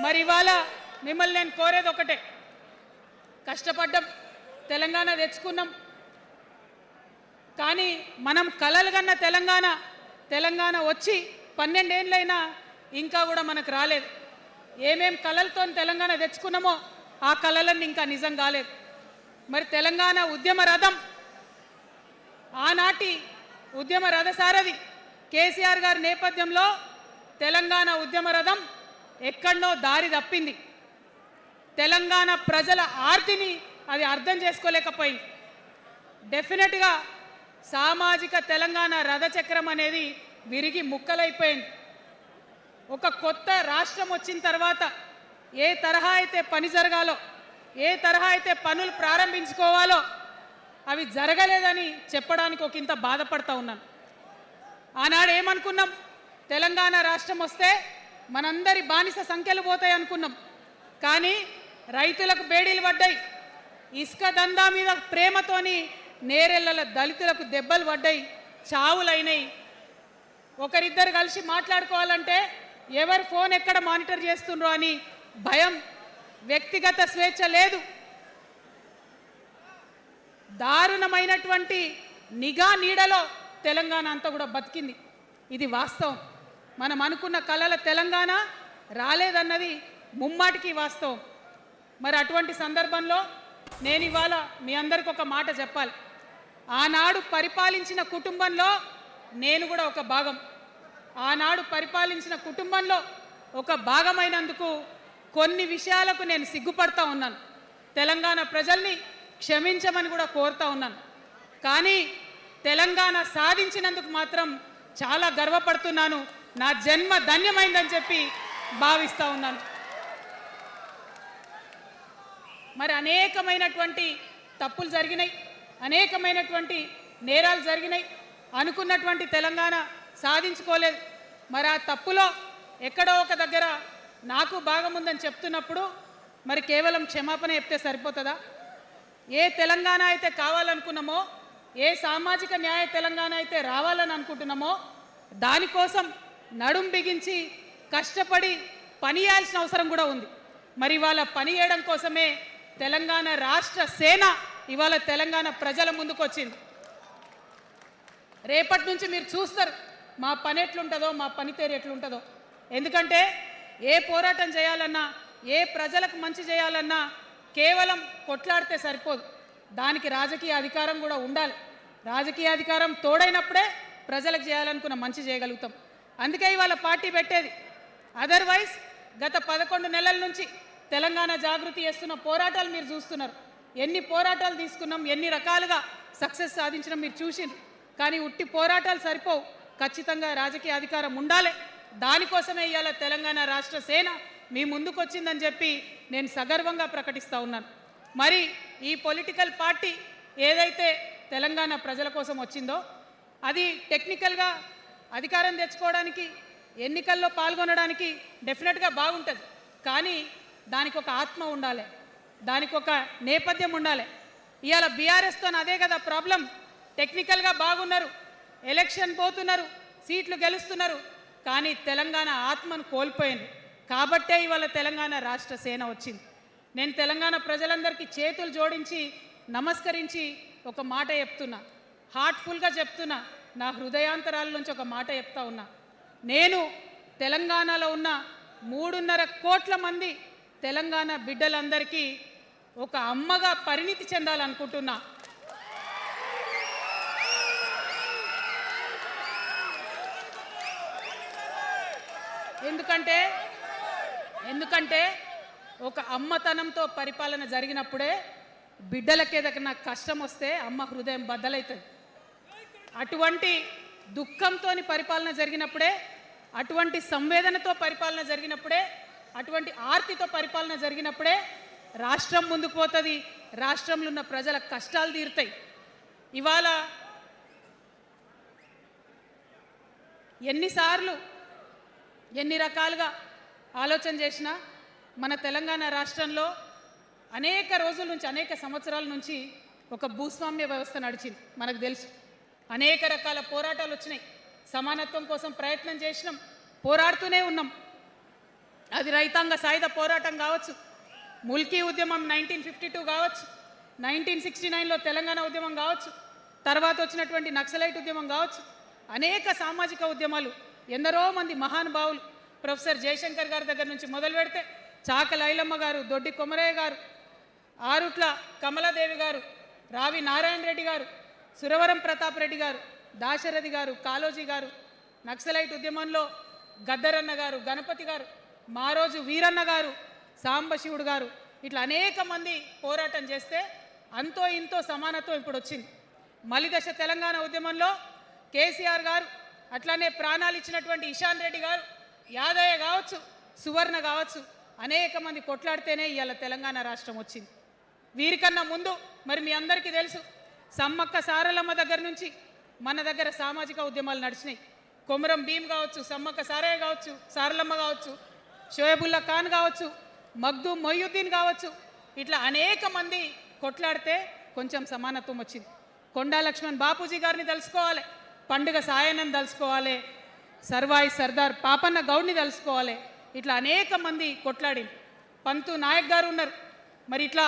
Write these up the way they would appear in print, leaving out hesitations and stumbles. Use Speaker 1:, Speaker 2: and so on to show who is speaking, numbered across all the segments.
Speaker 1: మరి ఇవాళ మిమ్మల్ని నేను కోరేది ఒకటే, కష్టపడ్డాం, తెలంగాణ తెచ్చుకున్నాం, కానీ మనం కలలు కన్న తెలంగాణ వచ్చి 12 ఏళ్ళైనా ఇంకా కూడా మనకు రాలేదు. ఏమేం కలలతో తెలంగాణ తెచ్చుకున్నామో ఆ కలలన్నీ ఇంకా నిజం కాలేదు. మరి తెలంగాణ ఉద్యమ రథం, ఆనాటి ఉద్యమ రథసారథి కేసీఆర్ గారి నేపథ్యంలో తెలంగాణ ఉద్యమ రథం ఎక్కడనో దారి తప్పింది. తెలంగాణ ప్రజల ఆర్తిని అది అర్థం చేసుకోలేకపోయింది. డెఫినెట్గా సామాజిక తెలంగాణ రథచక్రం అనేది విరిగి ముక్కలైపోయింది. ఒక కొత్త రాష్ట్రం వచ్చిన తర్వాత ఏ తరహా అయితే పని జరగాలో, ఏ తరహా అయితే పనులు ప్రారంభించుకోవాలో అవి జరగలేదని చెప్పడానికి ఒక ఇంత బాధపడతా ఉన్నాను. ఆనాడు ఏమనుకున్నాం, తెలంగాణ రాష్ట్రం వస్తే మనందరి బానిస సంఖ్యలు పోతాయి అనుకున్నాం. కానీ రైతులకు బేడీలు పడ్డాయి, ఇసుక దందా మీద ప్రేమతోని నేరెళ్ళల దళితులకు దెబ్బలు పడ్డాయి, చావులైనాయి. ఒకరిద్దరు కలిసి మాట్లాడుకోవాలంటే ఎవరు ఫోన్ ఎక్కడ మానిటర్ చేస్తుండ్రో అని భయం, వ్యక్తిగత స్వేచ్ఛ లేదు. దారుణమైనటువంటి నిఘా నీడలో తెలంగాణ అంతా కూడా బతికింది. ఇది వాస్తవం. మనం అనుకున్న కలల తెలంగాణ రాలేదన్నది ముమ్మాటికి వాస్తవం. మరి అటువంటి సందర్భంలో నేను ఇవాళ మీ అందరికి ఒక మాట చెప్పాలి. ఆనాడు పరిపాలించిన కుటుంబంలో నేను కూడా ఒక భాగం. ఆనాడు పరిపాలించిన కుటుంబంలో ఒక భాగమైనందుకు కొన్ని విషయాలకు నేను సిగ్గుపడతా ఉన్నాను. తెలంగాణ ప్రజల్ని క్షమించమని కూడా కోరుతా ఉన్నాను. కానీ తెలంగాణ సాధించినందుకు మాత్రం చాలా గర్వపడుతున్నాను. నా జన్మ ధన్యమైందని చెప్పి భావిస్తూ ఉన్నాను. మరి అనేకమైనటువంటి తప్పులు జరిగినాయి, అనేకమైనటువంటి నేరాలు జరిగినాయి. అనుకున్నటువంటి తెలంగాణ సాధించుకోలేదు. మరి ఆ తప్పులో ఎక్కడో ఒక దగ్గర నాకు భాగం ఉందని చెప్తున్నప్పుడు మరి కేవలం క్షమాపణ చెప్తే సరిపోతుందా? ఏ తెలంగాణ అయితే కావాలనుకున్నామో, ఏ సామాజిక న్యాయ తెలంగాణ అయితే రావాలని అనుకుంటున్నామో దానికోసం నడుం బిగించి కష్టపడి పని చేయాల్సిన అవసరం కూడా ఉంది. మరి ఇవాళ పని చేయడం కోసమే తెలంగాణ రాష్ట్ర సేన ఇవాళ తెలంగాణ ప్రజల ముందుకు వచ్చింది. రేపటి నుంచి మీరు చూస్తారు మా పని ఎట్లుంటుందో, మా పనితీరు ఎట్లుంటుందో. ఎందుకంటే ఏ పోరాటం చేయాలన్నా, ఏ ప్రజలకు మంచి చేయాలన్నా కేవలం కొట్లాడితే సరిపోదు, దానికి రాజకీయ అధికారం కూడా ఉండాలి. రాజకీయ అధికారం తోడైనప్పుడే ప్రజలకు చేయాలనుకున్న మంచి చేయగలుగుతాం. అందుకే ఇవాళ పార్టీ పెట్టేది. అదర్వైజ్ గత 11 నెలల నుంచి తెలంగాణ జాగృతి చేస్తున్న పోరాటాలు మీరు చూస్తున్నారు. ఎన్ని పోరాటాలు తీసుకున్నాం, ఎన్ని రకాలుగా సక్సెస్ సాధించడం మీరు చూసిండ్రు. కానీ ఉట్టి పోరాటాలు సరిపోవు, ఖచ్చితంగా రాజకీయ అధికారం ఉండాలి. దానికోసమే ఇవాళ తెలంగాణ రాష్ట్ర సేన మీ ముందుకు వచ్చిందని చెప్పి నేను సగర్వంగా ప్రకటిస్తూ ఉన్నాను. మరి ఈ పొలిటికల్ పార్టీ ఏదైతే తెలంగాణ ప్రజల కోసం వచ్చిందో అది టెక్నికల్గా అధికారం తెచ్చుకోవడానికి, ఎన్నికల్లో పాల్గొనడానికి డెఫినెట్గా బాగుంటుంది. కానీ దానికి ఒక ఆత్మ ఉండాలి, దానికి ఒక నేపథ్యం ఉండాలి. ఇవాళ బీఆర్ఎస్తో అదే కదా ప్రాబ్లం. టెక్నికల్గా బాగున్నారు, ఎలక్షన్ పోతున్నారు, సీట్లు గెలుస్తున్నారు, కానీ తెలంగాణ ఆత్మను కోల్పోయింది. కాబట్టే ఇవాళ తెలంగాణ రాష్ట్ర సేన వచ్చింది. నేను తెలంగాణ ప్రజలందరికీ చేతులు జోడించి నమస్కరించి ఒక మాట చెప్తున్నా, హార్ట్ఫుల్గా చెప్తున్నా, నా హృదయాంతరాల నుంచి ఒక మాట చెప్తా ఉన్నా. నేను తెలంగాణలో ఉన్న 3.5 కోట్ల మంది తెలంగాణ బిడ్డలందరికీ ఒక అమ్మగా పరిణితి చెందాలనుకుంటున్నా. ఎందుకంటే ఒక అమ్మతనంతో పరిపాలన జరిగినప్పుడే బిడ్డలకి ఏదైనా కష్టం వస్తే అమ్మ హృదయం బద్దలవుతుంది. అటువంటి దుఃఖంతో పరిపాలన జరిగినప్పుడే, అటువంటి సంవేదనతో పరిపాలన జరిగినప్పుడే, అటువంటి ఆర్తితో పరిపాలన జరిగినప్పుడే రాష్ట్రం ముందుకు పోతుంది, రాష్ట్రంలో ఉన్న ప్రజల కష్టాలు తీరుతాయి. ఇవాళ ఎన్నిసార్లు ఎన్ని రకాలుగా ఆలోచన చేసినా మన తెలంగాణ రాష్ట్రంలో అనేక రోజుల నుంచి, అనేక సంవత్సరాల నుంచి ఒక భూస్వామ్య వ్యవస్థ నడిచింది. మనకు తెలుసు, అనేక రకాల పోరాటాలు వచ్చినాయి, సమానత్వం కోసం ప్రయత్నం చేసినాం, పోరాడుతూనే ఉన్నాం. అది రైతాంగ సాయుధ పోరాటం కావచ్చు, ముల్కీ ఉద్యమం 1952 కావచ్చు, 1969లో తెలంగాణ ఉద్యమం కావచ్చు, తర్వాత వచ్చినటువంటి నక్సలైట్ ఉద్యమం కావచ్చు, అనేక సామాజిక ఉద్యమాలు, ఎందరో మంది మహానుభావులు ప్రొఫెసర్ జయశంకర్ గారి దగ్గర నుంచి మొదలు పెడితే చాక లైలమ్మ గారు, దొడ్డి కొమరయ్య గారు, ఆరుట్ల కమలాదేవి గారు, రావి నారాయణ రెడ్డి గారు, సురవరం ప్రతాప్ రెడ్డి గారు, దాశరథి గారు, కాళోజీ గారు, నక్సలైట్ ఉద్యమంలో గద్దరన్న గారు, గణపతి గారు, మారోజు వీరన్న గారు, సాంబశివుడు గారు, ఇట్లా అనేక మంది పోరాటం చేస్తే అంతో ఇంతో సమానత్వం ఇప్పుడు వచ్చింది. మలిదశ తెలంగాణ ఉద్యమంలో కేసీఆర్ గారు, అట్లానే ప్రాణాలు ఇచ్చినటువంటి ఇషాన్ రెడ్డి గారు, యాదయ్య కావచ్చు, సువర్ణ కావచ్చు, అనేక మంది కొట్లాడితేనే ఇవాళ తెలంగాణ రాష్ట్రం వచ్చింది. వీరికన్నా ముందు మరి మీ అందరికీ తెలుసు, సమ్మక్క సారలమ్మ దగ్గర నుంచి మన దగ్గర సామాజిక ఉద్యమాలు నడిచినాయి. కొమరం భీమ్ కావచ్చు, సమ్మక్క సారయ్య కావచ్చు, సారలమ్మ కావచ్చు, షోయబుల్లా ఖాన్ కావచ్చు, మగ్దూమ్ మొయ్యుద్దీన్ కావచ్చు, ఇట్లా అనేక మంది కొట్లాడితే కొంచెం సమానత్వం వచ్చింది. కొండా లక్ష్మణ్ బాపూజీ గారిని తెలుసుకోవాలి, పండుగ సాయన్నని తెలుసుకోవాలి, సర్వాయి సర్దార్ పాపన్న గౌడ్ని తెలుసుకోవాలి. ఇట్లా అనేక మంది కొట్లాడి, పంతు నాయక్ గారు ఉన్నారు, మరి ఇట్లా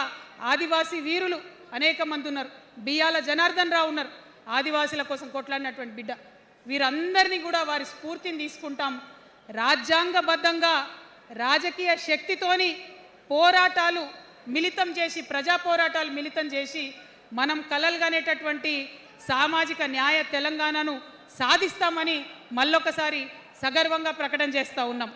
Speaker 1: ఆదివాసీ వీరులు అనేక మంది ఉన్నారు, బియ్యాల జనార్దన్ రావు ఉన్నారు, ఆదివాసీల కోసం కొట్లాడినటువంటి బిడ్డ. వీరందరినీ కూడా వారి స్ఫూర్తిని తీసుకుంటాం. రాజ్యాంగబద్ధంగా రాజకీయ శక్తితోని పోరాటాలు మిళితం చేసి, ప్రజా పోరాటాలు మిళితం చేసి మనం కలలుగనేటటువంటి సామాజిక న్యాయ తెలంగాణను సాధిస్తామని మళ్ళొకసారి సగర్వంగా ప్రకటన చేస్తూ ఉన్నాం.